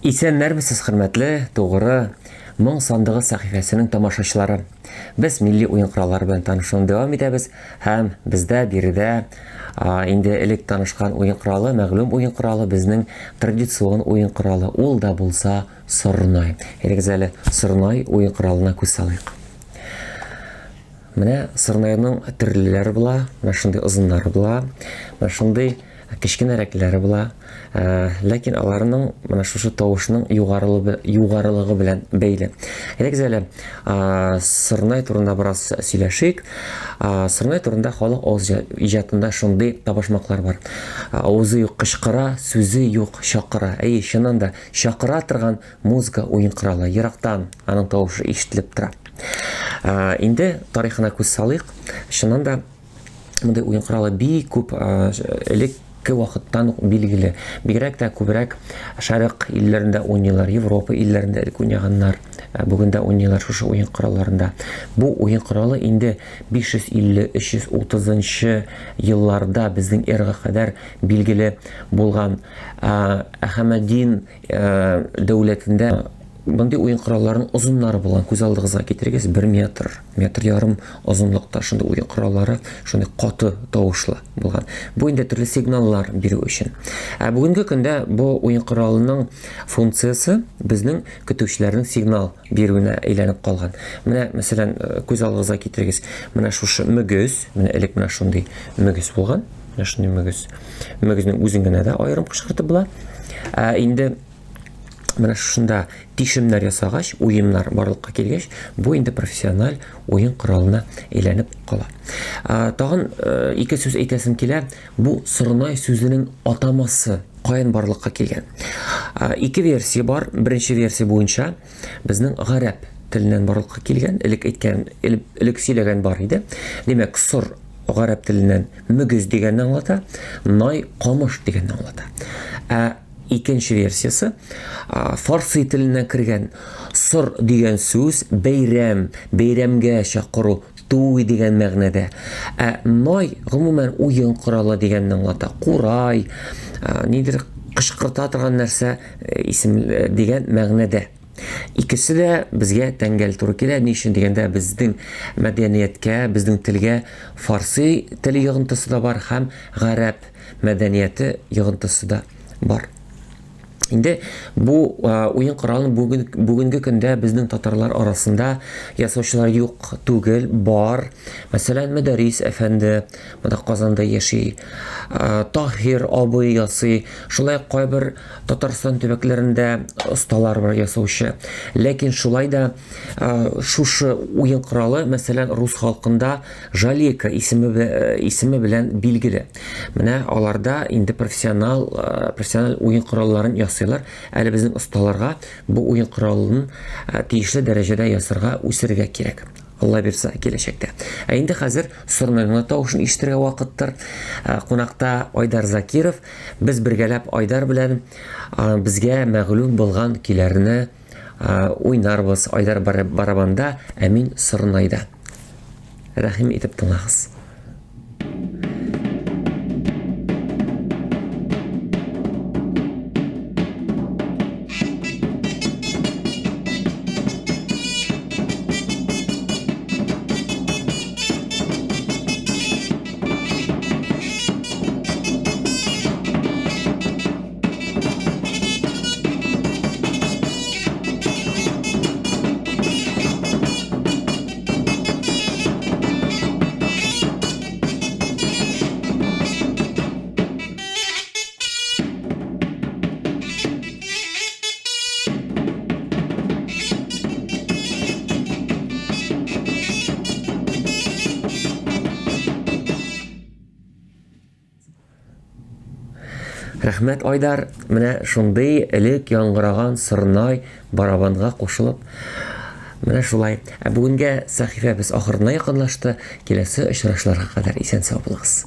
Исәннәрмесез, хөрмәтле, тугры, моң сандыгы сәхифәсенең тамашачылары. Без милли уен кораллары белән танышуны дәвам итәбез һәм бездә биредә инде элек танышкан уен коралы, мәгълүм уен коралы, безнең традицион уен коралы, ул да булса сорнай. Әйдәгез әле сорнай уен коралына күз салыйк. Менә сорнайның төрлеләре була, менә шундый озыннары була, менә шундый кечкенәрәкләре була, ләкин аларның менә шушы тавышның югарылыгы белән бәйле. Әйдәгез әле сорнай турында бераз сөйләшик. Сорнай турында халык авыз иҗатында шундый табышмаклар бар. Авызы юк кычкыра, сүзе юк чакыра. Әйе, чыннан да чакыра торган музыка уен коралы, ерактан аның тавышы ишетелеп тора. Инде тарихына күз салыйк. Чыннан да мондай уен коралы бик күп элекке вакыттан билгеле. Бигрәк тә күбрәк Шәрык илләрендә уйныйлар, Европа илләрендә элек уйнаганнар. Бүген дә уйныйлар шушы уен коралларында. Бу уен коралы инде 550-330 елларда безнең эрага кадәр билгеле булган Әхәмәдин дәүләтендә Бундай уен коралларының озыннары булган, күз алдыгызга китерегез 1 метр, метр ярым озынлыкта шундый уен кораллары, шундый каты тавышлы булган. Бу инде төрле сигналлар бирү өчен. Бүгенге көндә бу уен коралының функциясы безнең көтүчеләрнең сигнал бирүенә әйләнеп калган. Менә мәсәлән, күз алдыгызга китерегез, менә шушы мөгез, менә элек менә шундый мөгез булган. Менә шундый мөгез. Мөгезнең үзен генә дә аерым кычкыртып була. Инде менә шунда тишемнәр ясагач, уеннар барлыкка килгәч, бу инде профессиональ уен коралына әйләнеп кала. Тагын ике сүз әйтәсем килә, бу сорнай сүзенең атамасы каян барлыкка килгән. Ике версия бар. Беренче версия буенча безнең гарәп теленнән барлыкка килгән, элек сөйләгән бар иде. Димәк, сор гарәп теленнән мөгез дигәнне аңлата, най камыш дигәнне аңлата. Икенче версиясы фарси теленнән кергән сор дигән сүз бәйрәмгә чакыру, туй дигән мәгънәдә. Най гомумән уен коралы дигәнне аңлата. Курай, нидер кычкырта торган нәрсә исем дигән мәгънәдә. Икесе дә безгә тәңгәл туры килә. Ни өчен дигәндә, безнең мәдәнияткә, безнең телгә фарси теле йогынтысы да бар һәм гарәп мәдәнияте йогынтысы да бар. Инде бу уен коралын бүгенге көндә безнең татарлар арасында ясаучылар юк түгел, бар. Мәсәлән, Мәдәрис әфәнде, монда Казанда яши, Таһир абый ясый, шулай кайбер Татарстан төбәкләрендә осталар бар ясаучы. Ләкин шулай да шушы уен коралы, мәсәлән, рус халкында Жалейка исеме белән билгеле. Менә аларда инде профессиональ уен коралларын ясыйлар. Әле безнең осталарга бу уен коралын тиешле дәрәҗәдә ясарга, үсәргә кирәк. Алла бирсә киләчәктә. Инде хәзер сорнайның тавышын ишетергә вакыттыр. Кунакта Айдар Закиров. Без бергәләп Айдар белән безгә мәгълүм булган көйләрне уйнарбыз. Айдар барабанда, Әмин сорнайда. Рәхим итеп тыңлагыз. Рәхмәт, Айдар. Менә шундый элек яңгыраган сорнай барабанга кушылып, менә шулай. Бүгенгә сәхифәбез ахырына якынлашты. Киләсе очрашларга кадәр исән-сау булыгыз.